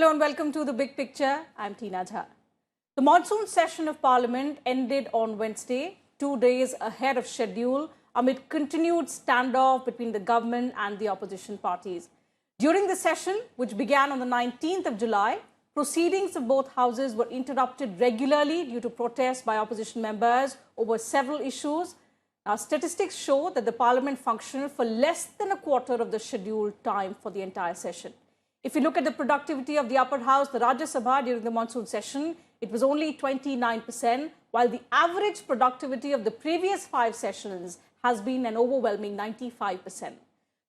Hello and welcome to The Big Picture. I'm Tina Jha. The monsoon session of Parliament ended on Wednesday, 2 days ahead of schedule, amid continued standoff between the government and the opposition parties. During the session, which began on the 19th of July, proceedings of both houses were interrupted regularly due to protests by opposition members over several issues. Now, statistics show that the Parliament functioned for less than a quarter of the scheduled time for the entire session. If you look at the productivity of the upper house, the Rajya Sabha during the monsoon session, it was only 29%, while the average productivity of the previous 5 sessions has been an overwhelming 95%.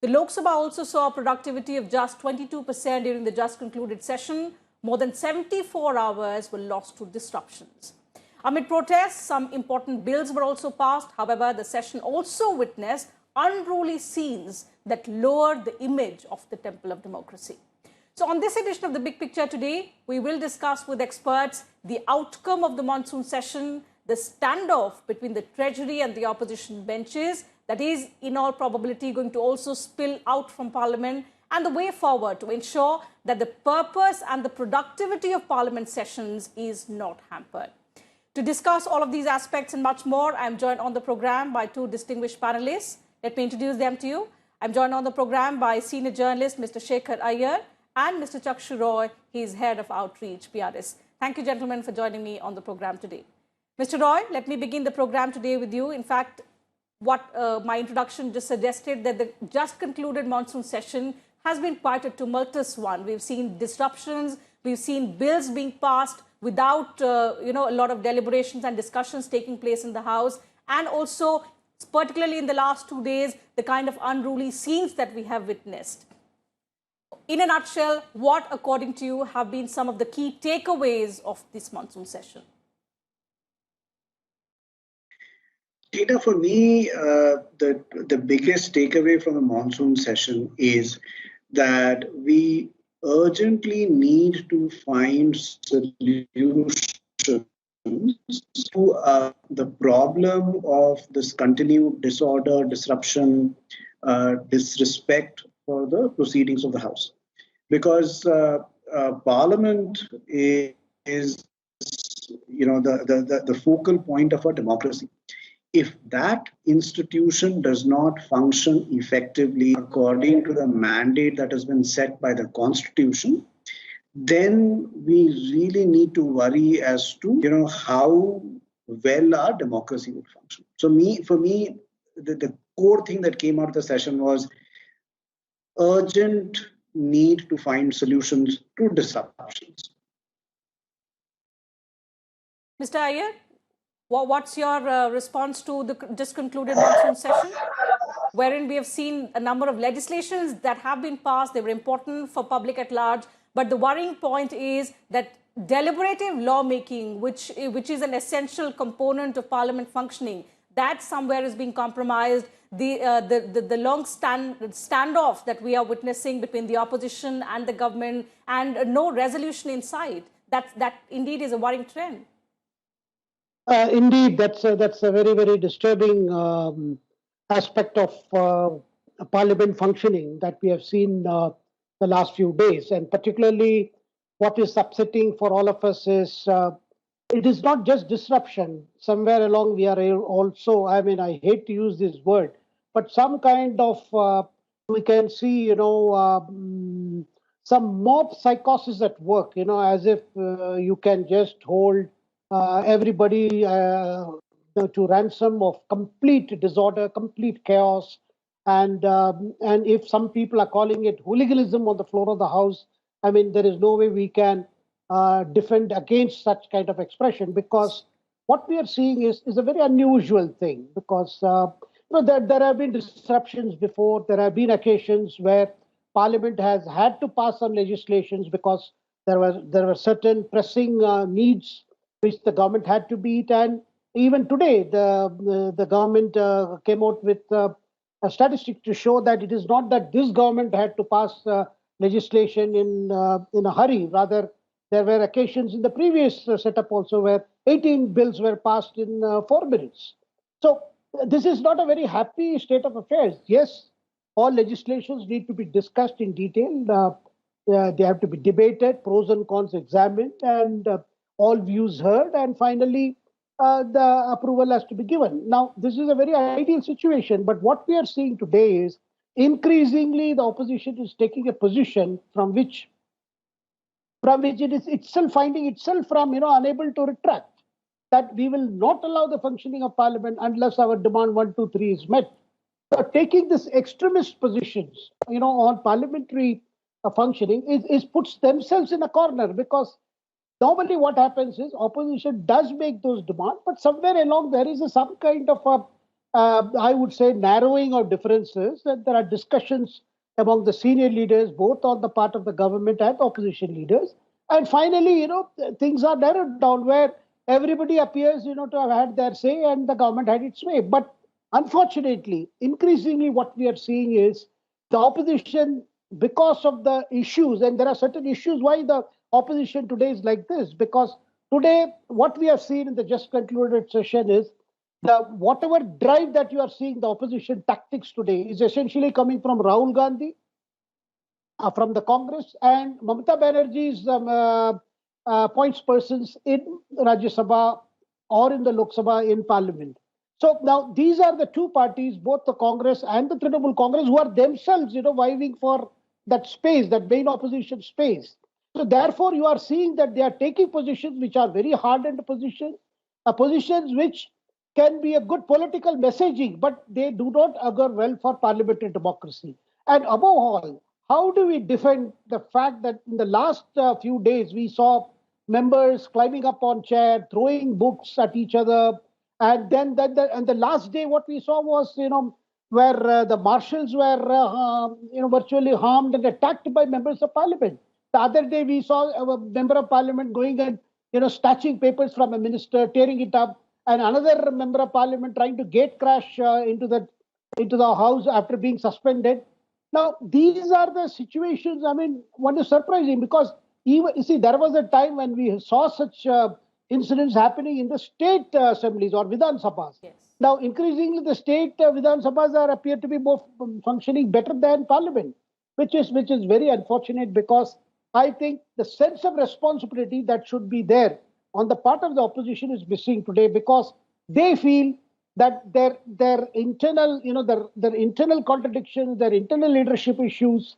The Lok Sabha also saw a productivity of just 22% during the just concluded session. More than 74 hours were lost to disruptions. Amid protests, some important bills were also passed. However, the session also witnessed unruly scenes that lowered the image of the temple of democracy. So on this edition of The Big Picture today, we will discuss with experts the outcome of the monsoon session, the standoff between the treasury and the opposition benches that is in all probability going to also spill out from Parliament, and the way forward to ensure that the purpose and the productivity of Parliament sessions is not hampered. To discuss all of these aspects and much more, I am joined on the program by 2 distinguished panelists. Let me introduce them to you. I'm joined on the program by senior journalist Mr. Shekhar Iyer and Mr. Chakshu Roy. He is head of outreach, PRS. Thank you, gentlemen, for joining me on the program today. Mr. Roy, let me begin the program today with you. In fact, what my introduction just suggested, that the just concluded monsoon session has been quite a tumultuous one. We've seen disruptions, we've seen bills being passed without a lot of deliberations and discussions taking place in the House, and also, particularly in the last 2 days, the kind of unruly scenes that we have witnessed. In a nutshell, what, according to you, have been some of the key takeaways of this monsoon session? Tina, for me, the biggest takeaway from the monsoon session is that we urgently need to find solutions to the problem of this continued disorder, disruption, disrespect for the proceedings of the House. Because Parliament is the focal point of our democracy. If that institution does not function effectively according to the mandate that has been set by the Constitution, then we really need to worry as to how well our democracy would function. So for me, the core thing that came out of the session was urgent need to find solutions to disruptions. Mr. Iyer, what's your response to the just concluded monsoon session, wherein we have seen a number of legislations that have been passed? They were important for public at large, but the worrying point is that deliberative lawmaking, which is an essential component of Parliament functioning, that somewhere is being compromised. The long standoff that we are witnessing between the opposition and the government, and no resolution in sight, that indeed is a worrying trend. Indeed, that's a very, very disturbing aspect of Parliament functioning that we have seen the last few days. And particularly what is upsetting for all of us is it is not just disruption. Somewhere along we are also, I hate to use this word, but some kind of, we can see, some mob psychosis at work, as if you can just hold everybody to ransom of complete disorder, complete chaos. And if some people are calling it hooliganism on the floor of the House, there is no way we can defend against such kind of expression, because what we are seeing is a very unusual thing, because there have been disruptions before. There have been occasions where Parliament has had to pass some legislations because there were certain pressing needs which the government had to meet. And even today, the government came out with a statistic to show that it is not that this government had to pass legislation in a hurry. Rather, there were occasions in the previous setup also where 18 bills were passed in 4 minutes. So this is not a very happy state of affairs. Yes, all legislations need to be discussed in detail. they have to be debated, pros and cons examined, and all views heard, and finally the approval has to be given. Now, this is a very ideal situation, but what we are seeing today is increasingly the opposition is taking a position from which it is itself finding itself from unable to retract, that we will not allow the functioning of parliament unless our demand 1, 2, 3 is met. So taking this extremist positions on parliamentary functioning is puts themselves in a corner, because normally what happens is opposition does make those demands, but somewhere along there is some kind of I would say, narrowing of differences, and there are discussions among the senior leaders, both on the part of the government and opposition leaders. And finally, things are narrowed down where everybody appears, to have had their say and the government had its way. But unfortunately, increasingly what we are seeing is the opposition, because of the issues, and there are certain issues why the opposition today is like this, because today what we have seen in the just concluded session is whatever drive that you are seeing, the opposition tactics today is essentially coming from Rahul Gandhi, from the Congress, and Mamata Banerjee's points persons in Rajya Sabha or in the Lok Sabha in Parliament. So now these are the two parties, both the Congress and the Trinamool Congress, who are themselves, vying for that space, that main opposition space. So therefore, you are seeing that they are taking positions which are very hardened positions, positions which can be a good political messaging, but they do not augur well for parliamentary democracy. And above all, how do we defend the fact that in the last few days we saw members climbing up on chair, throwing books at each other, and then the last day what we saw was where the marshals were virtually harmed and attacked by members of parliament. The other day we saw a member of parliament going and snatching papers from a minister, tearing it up, and another member of parliament trying to gate crash into the house after being suspended. Now, these are the situations, what is surprising, because even, you see, there was a time when we saw such incidents happening in the state assemblies or Vidhan Sabhas. Yes. Now, increasingly, the state Vidhan Sabhas appear to be more functioning better than parliament, which is very unfortunate, because I think the sense of responsibility that should be there on the part of the opposition is missing today, because they feel that their internal, their internal contradictions, their internal leadership issues,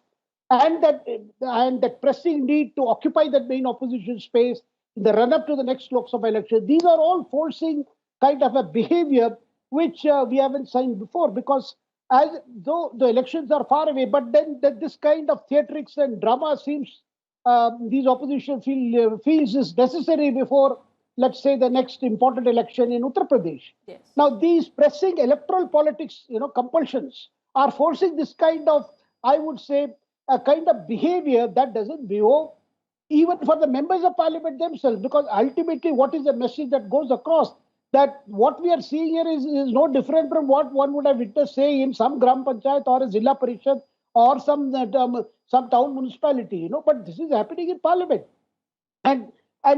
and that pressing need to occupy that main opposition space in the run-up to the next Lok Sabha election, these are all forcing kind of a behavior which we haven't seen before, because as though the elections are far away, but then this kind of theatrics and drama seems these opposition feels is necessary before, let's say, the next important election in Uttar Pradesh. Yes. Now, these pressing electoral politics, compulsions are forcing this kind of, I would say, a kind of behavior that doesn't behove even for the members of parliament themselves, because ultimately what is the message that goes across? That what we are seeing here is no different from what one would have witnessed, say, in some Gram Panchayat or a Zilla Parishad or some town municipality, but this is happening in parliament. And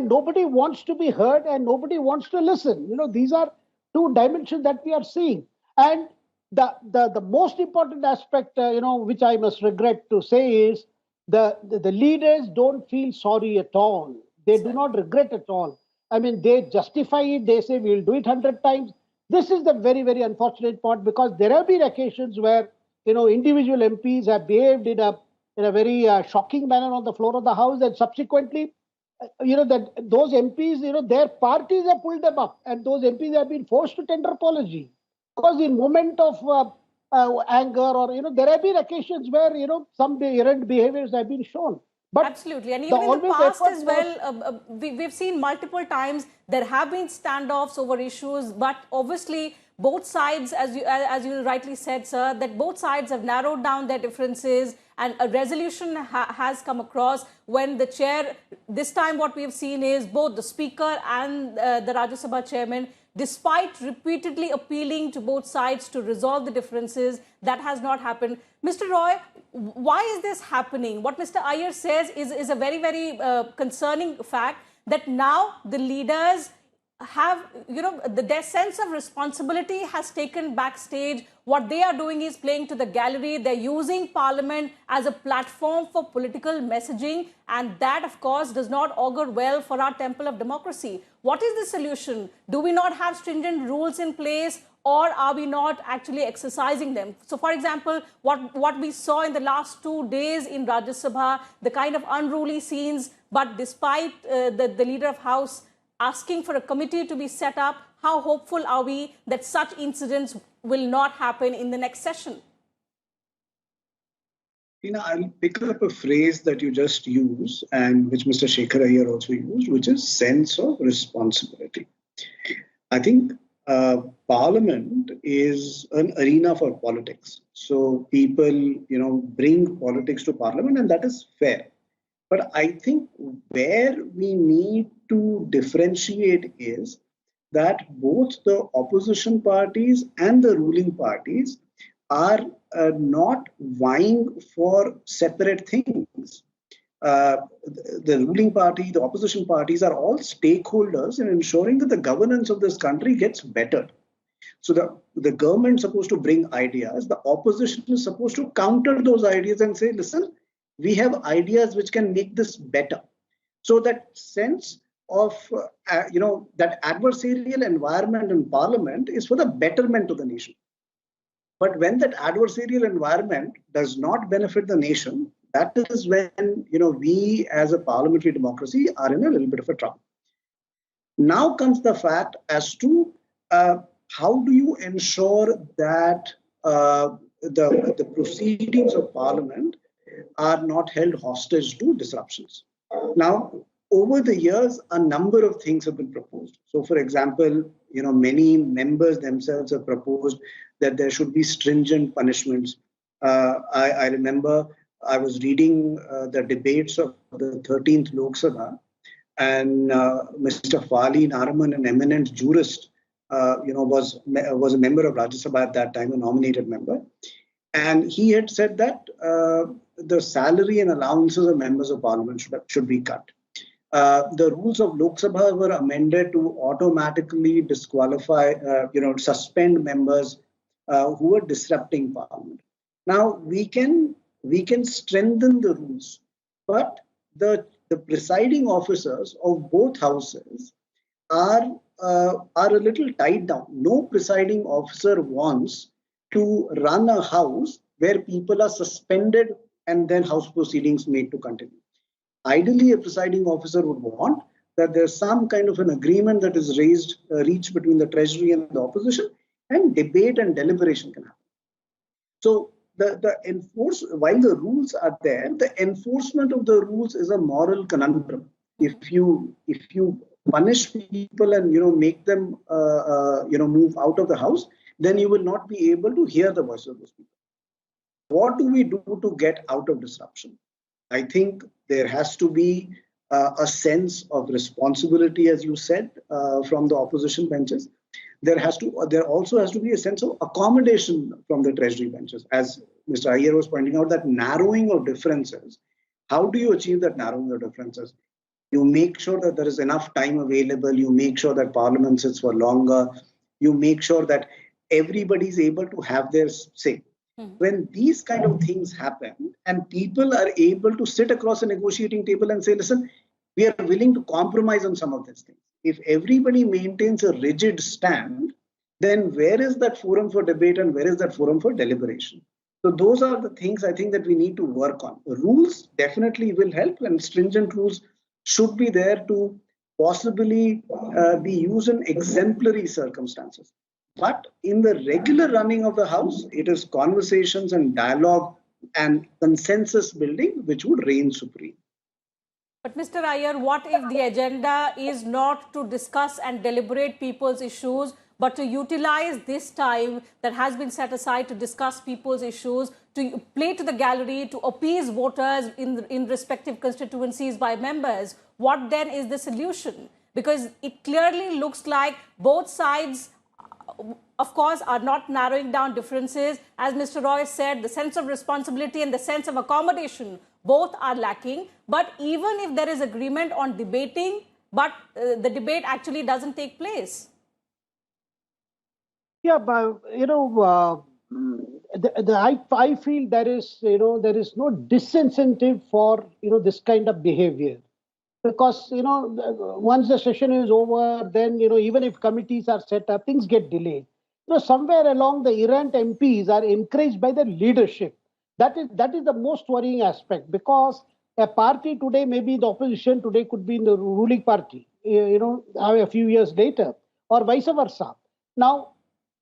nobody wants to be heard and nobody wants to listen. These are two dimensions that we are seeing. And the most important aspect, which I must regret to say is the leaders don't feel sorry at all. They do not regret at all. They justify it. They say we'll do it 100 times. This is the very, very unfortunate part, because there have been occasions where, individual MPs have behaved in a very shocking manner on the floor of the House, and subsequently, that those MPs, their parties have pulled them up, and those MPs have been forced to tender apology, because in moment of anger or, there have been occasions where, some errant behaviors have been shown. But absolutely, and even in the past as well, we've seen multiple times there have been standoffs over issues, but obviously both sides, as you rightly said, sir, that both sides have narrowed down their differences, and a resolution has come across when the chair, this time what we have seen is both the speaker and the Rajya Sabha chairman, despite repeatedly appealing to both sides to resolve the differences, that has not happened. Mr. Roy, why is this happening? What Mr. Iyer says is a very, very concerning fact, that now the leaders have, their sense of responsibility has taken backstage. What they are doing is playing to the gallery. They're using Parliament as a platform for political messaging. And that, of course, does not augur well for our temple of democracy. What is the solution? Do we not have stringent rules in place, or are we not actually exercising them? So, for example, what we saw in the last 2 days in Rajya Sabha, the kind of unruly scenes, but despite the leader of House asking for a committee to be set up, how hopeful are we that such incidents will not happen in the next session? I'll pick up a phrase that you just used and which Mr. Shekhar Iyer also used, which is sense of responsibility. I think Parliament is an arena for politics. So people, bring politics to Parliament, and that is fair. But I think where we need to differentiate is that both the opposition parties and the ruling parties are not vying for separate things. The ruling party, the opposition parties are all stakeholders in ensuring that the governance of this country gets better. So the government is supposed to bring ideas. The opposition is supposed to counter those ideas and say, listen, we have ideas which can make this better. So that sense of, that adversarial environment in Parliament is for the betterment of the nation. But when that adversarial environment does not benefit the nation, that is when, we as a parliamentary democracy are in a little bit of a trouble. Now comes the fact as to how do you ensure that the proceedings of Parliament are not held hostage to disruptions. Now, over the years, a number of things have been proposed. So, for example, many members themselves have proposed that there should be stringent punishments. I remember I was reading the debates of the 13th Lok Sabha, and Mr. Fali Naraman, an eminent jurist, was a member of Rajya Sabha at that time, a nominated member. And he had said that the salary and allowances of members of Parliament should be cut. The rules of Lok Sabha were amended to automatically disqualify, suspend members who were disrupting Parliament. Now we can strengthen the rules, but the presiding officers of both houses are a little tied down. No presiding officer wants to run a house where people are suspended and then house proceedings made to continue. Ideally, a presiding officer would want that there's some kind of an agreement that is reached between the treasury and the opposition, and debate and deliberation can happen. So while the rules are there, the enforcement of the rules is a moral conundrum. If you punish people and make them move out of the house, then you will not be able to hear the voice of those people. What do we do to get out of disruption? I think there has to be a sense of responsibility, as you said, from the opposition benches. There also has to be a sense of accommodation from the treasury benches. As Mr. Iyer was pointing out, that narrowing of differences. How do you achieve that narrowing of differences? You make sure that there is enough time available. You make sure that Parliament sits for longer. You make sure that everybody is able to have their say. When these kind of things happen and people are able to sit across a negotiating table and say, listen, we are willing to compromise on some of these things. If everybody maintains a rigid stand, then where is that forum for debate and where is that forum for deliberation? So those are the things I think that we need to work on. Rules definitely will help, and stringent rules should be there to possibly be used in exemplary circumstances. But in the regular running of the House, it is conversations and dialogue and consensus building which would reign supreme. But Mr. Iyer, what if the agenda is not to discuss and deliberate people's issues, but to utilize this time that has been set aside to discuss people's issues, to play to the gallery, to appease voters in respective constituencies by members? What then is the solution? Because it clearly looks like both sides, of course, are not narrowing down differences. As Mr. Roy said, the sense of responsibility and the sense of accommodation, both are lacking. But even if there is agreement on debating, but the debate actually doesn't take place. Yeah, but I feel there is no disincentive for this kind of behavior, because once the session is over, then even if committees are set up, things get delayed. Somewhere along the errant MPs are encouraged by the leadership. That is the most worrying aspect, because a party today may be the opposition, today could be in the ruling party, a few years later, or vice versa. Now,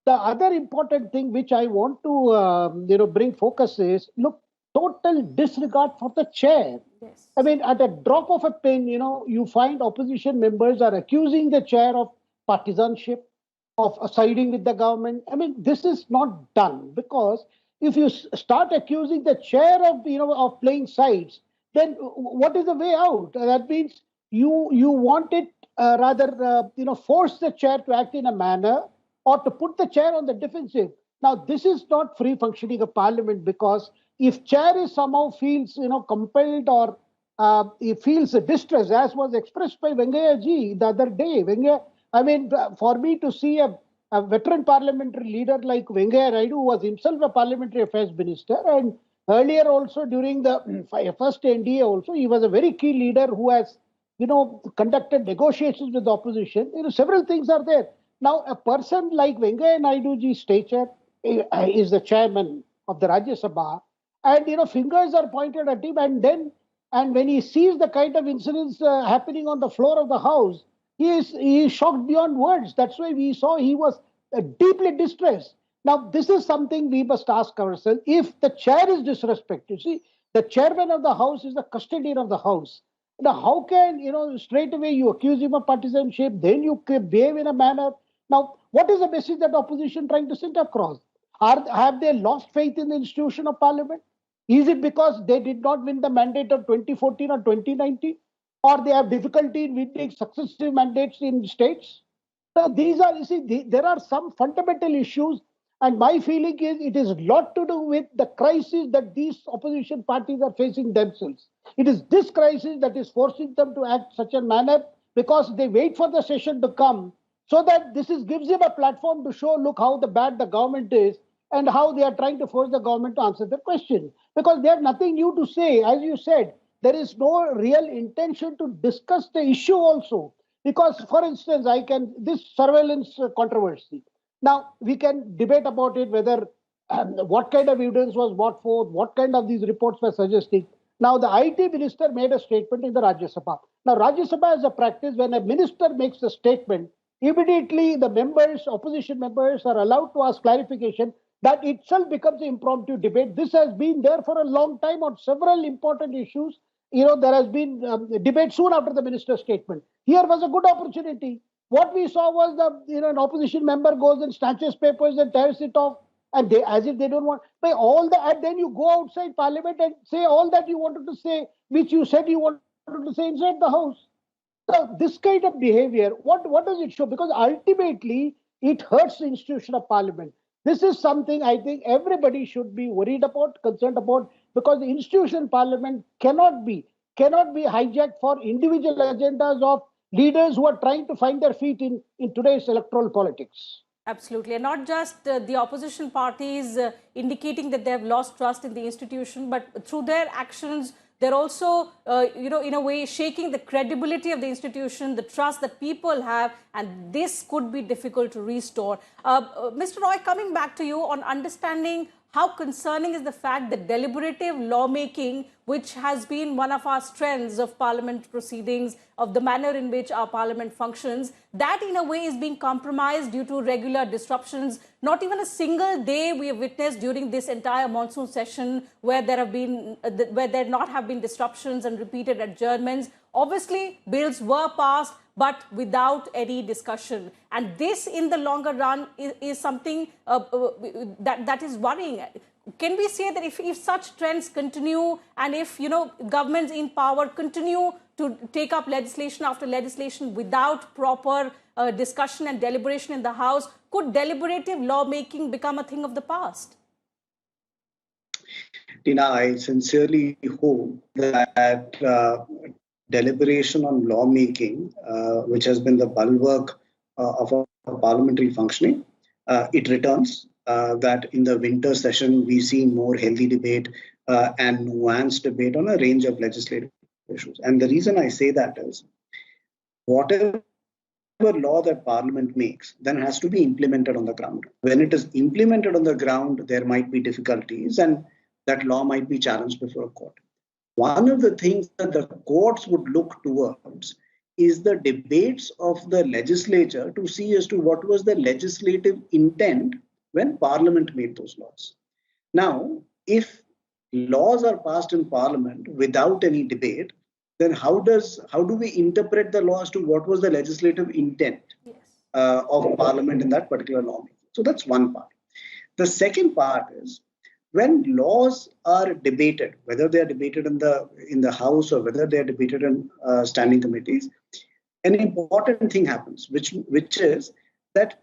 the other important thing which I want to bring focus is, look, total disregard for the chair. Yes. I mean, at a drop of a pen, you find opposition members are accusing the chair of partisanship, of siding with the government. I mean, this is not done, because if you start accusing the chair of of playing sides, then what is the way out? That means you want it force the chair to act in a manner, or to put the chair on the defensive. Now, this is not free functioning of parliament, because if chair is somehow feels compelled, or he feels distress, as was expressed by Venkaiah ji the other day. For me to see a veteran parliamentary leader like Venkaiah Naidu, who was himself a parliamentary affairs minister, and earlier also during the first NDA also, he was a very key leader who has conducted negotiations with the opposition. Several things are there. Now, a person like Venkaiah Naiduji's stature is the chairman of the Rajya Sabha, and fingers are pointed at him, and when he sees the kind of incidents happening on the floor of the House, he is shocked beyond words. That's why we saw he was deeply distressed. Now, this is something we must ask ourselves. If the chair is disrespected, see, the chairman of the House is the custodian of the House. Now, how can, straight away you accuse him of partisanship, then you behave in a manner. Now, what is the message that opposition trying to send across? Have they lost faith in the institution of parliament? Is it because they did not win the mandate of 2014 or 2019? Or they have difficulty in winning successive mandates in states? So these are, there are some fundamental issues, and my feeling is it is a lot to do with the crisis that these opposition parties are facing themselves. It is this crisis that is forcing them to act such a manner, because they wait for the session to come, so that gives them a platform to show, look how bad the government is, and how they are trying to force the government to answer the question. Because they have nothing new to say. As you said, there is no real intention to discuss the issue also. Because, for instance, this surveillance controversy. Now, we can debate about it, whether what kind of evidence was brought forth, what kind of these reports were suggesting. Now, the IT minister made a statement in the Rajya Sabha. Now, Rajya Sabha has a practice, when a minister makes a statement, immediately the opposition members are allowed to ask clarification. That itself becomes an impromptu debate. This has been there for a long time on several important issues. There has been debate soon after the minister's statement. Here was a good opportunity. What we saw was an opposition member goes and snatches papers and tears it off, and as if they don't want. By all that, and then you go outside parliament and say all that you wanted to say, which you said you wanted to say inside the House. So this kind of behavior, what does it show? Because ultimately, it hurts the institution of parliament. This is something I think everybody should be worried about, concerned about, because the institution parliament cannot be hijacked for individual agendas of leaders who are trying to find their feet in today's electoral politics. Absolutely. And not just the opposition parties indicating that they have lost trust in the institution, but through their actions, they're also, in a way, shaking the credibility of the institution, the trust that people have, and this could be difficult to restore. Mr. Roy, coming back to you on understanding how concerning is the fact that deliberative lawmaking, which has been one of our strengths of parliament proceedings, of the manner in which our parliament functions, that in a way is being compromised due to regular disruptions. Not even a single day we have witnessed during this entire monsoon session where there not have been disruptions and repeated adjournments. Obviously, bills were passed, but without any discussion. And this, in the longer run, is something that is worrying. Can we say that if such trends continue, and if governments in power continue to take up legislation after legislation without proper discussion and deliberation in the House, could deliberative lawmaking become a thing of the past? Tina, I sincerely hope that deliberation on lawmaking, which has been the bulwark of our parliamentary functioning, it returns. That in the winter session, we see more healthy debate and nuanced debate on a range of legislative issues. And the reason I say that is, whatever law that Parliament makes then has to be implemented on the ground. When it is implemented on the ground, there might be difficulties and that law might be challenged before a court. One of the things that the courts would look towards is the debates of the legislature to see as to what was the legislative intent when Parliament made those laws. Now, if laws are passed in Parliament without any debate, then how do we interpret the law as to what was the legislative intent of Parliament in that particular lawmaking? So that's one part. The second part is, when laws are debated, whether they are debated in the House or whether they are debated in standing committees, an important thing happens, which is that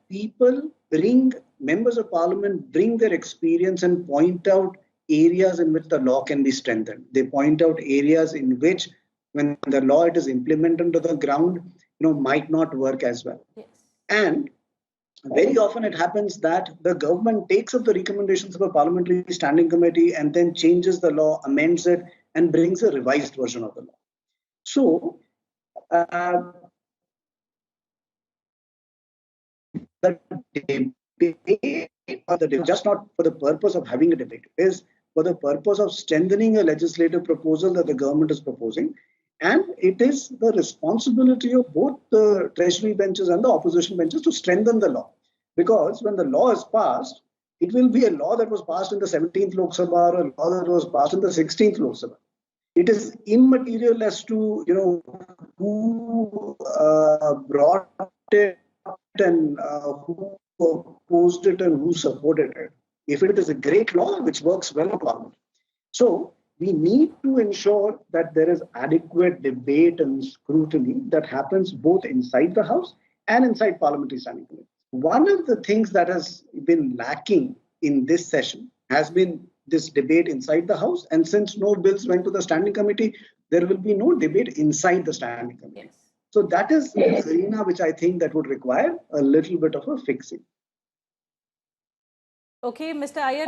members of Parliament bring their experience and point out areas in which the law can be strengthened. They point out areas in which, when the law it is implemented to the ground, might not work as well. Yes. And very often it happens that the government takes up the recommendations of a parliamentary standing committee and then changes the law, amends it, and brings a revised version of the law. So, the debate, just not for the purpose of having a debate, is for the purpose of strengthening a legislative proposal that the government is proposing. And it is the responsibility of both the treasury benches and the opposition benches to strengthen the law. Because when the law is passed, it will be a law that was passed in the 17th Lok Sabha or a law that was passed in the 16th Lok Sabha. It is immaterial as to who brought it and who opposed it and who supported it. If it is a great law which works well in Parliament. So we need to ensure that there is adequate debate and scrutiny that happens both inside the House and inside parliamentary standing committees. One of the things that has been lacking in this session has been this debate inside the House. And since no bills went to the standing committee, there will be no debate inside the standing committee. Yes. So that is an arena which I think that would require a little bit of a fixing. Okay, Mr. Iyer,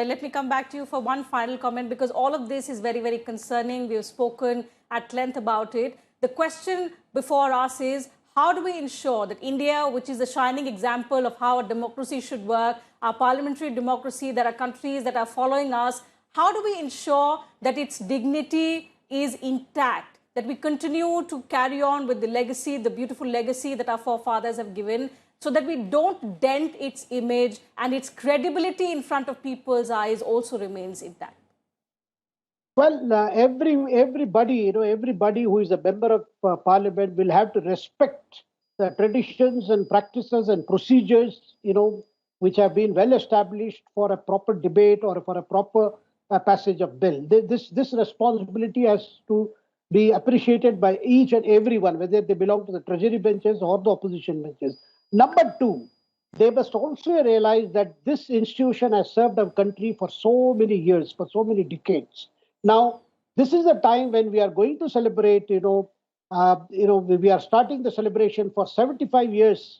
let me come back to you for one final comment, because all of this is very, very concerning. We have spoken at length about it. The question before us is, how do we ensure that India, which is a shining example of how a democracy should work, our parliamentary democracy, there are countries that are following us, how do we ensure that its dignity is intact, that we continue to carry on with the legacy, the beautiful legacy that our forefathers have given, so that we don't dent its image and its credibility in front of people's eyes also remains intact? Well, everybody who is a member of Parliament will have to respect the traditions and practices and procedures, which have been well established for a proper debate or for a proper passage of bill. This responsibility has to be appreciated by each and everyone, whether they belong to the treasury benches or the opposition benches. Number two, they must also realize that this institution has served our country for so many years, for so many decades. Now, this is a time when we are going to celebrate, we are starting the celebration for 75 years,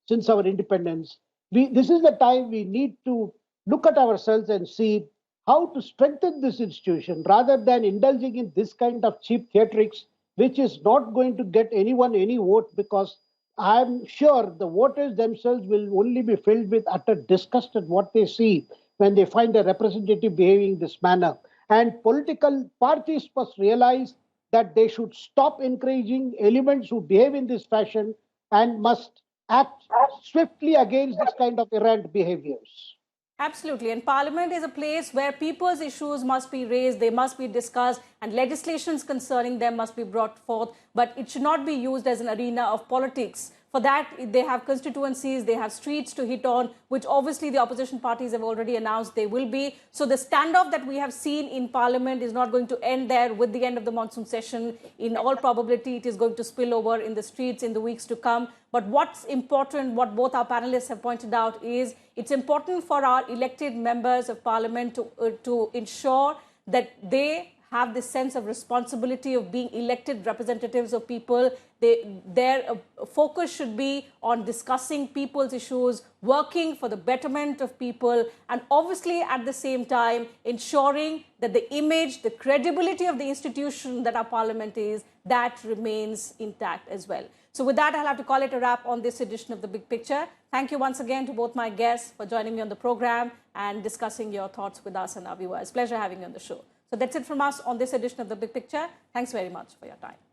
since our independence. This is the time we need to look at ourselves and see how to strengthen this institution rather than indulging in this kind of cheap theatrics, which is not going to get anyone any vote, because I'm sure the voters themselves will only be filled with utter disgust at what they see when they find a representative behaving this manner. And political parties must realize that they should stop encouraging elements who behave in this fashion and must act swiftly against this kind of errant behaviors. Absolutely. And Parliament is a place where people's issues must be raised, they must be discussed, and legislations concerning them must be brought forth. But it should not be used as an arena of politics. For that, they have constituencies, they have streets to hit on, which obviously the opposition parties have already announced they will be. So the standoff that we have seen in Parliament is not going to end there with the end of the monsoon session. In all probability, it is going to spill over in the streets in the weeks to come. But what's important, what both our panelists have pointed out, is it's important for our elected members of Parliament to ensure that they have this sense of responsibility of being elected representatives of people. Their focus should be on discussing people's issues, working for the betterment of people, and obviously at the same time ensuring that the image, the credibility of the institution that our parliament is, that remains intact as well. So with that, I'll have to call it a wrap on this edition of The Big Picture. Thank you once again to both my guests for joining me on the program and discussing your thoughts with us and our viewers. Pleasure having you on the show. So that's it from us on this edition of The Big Picture. Thanks very much for your time.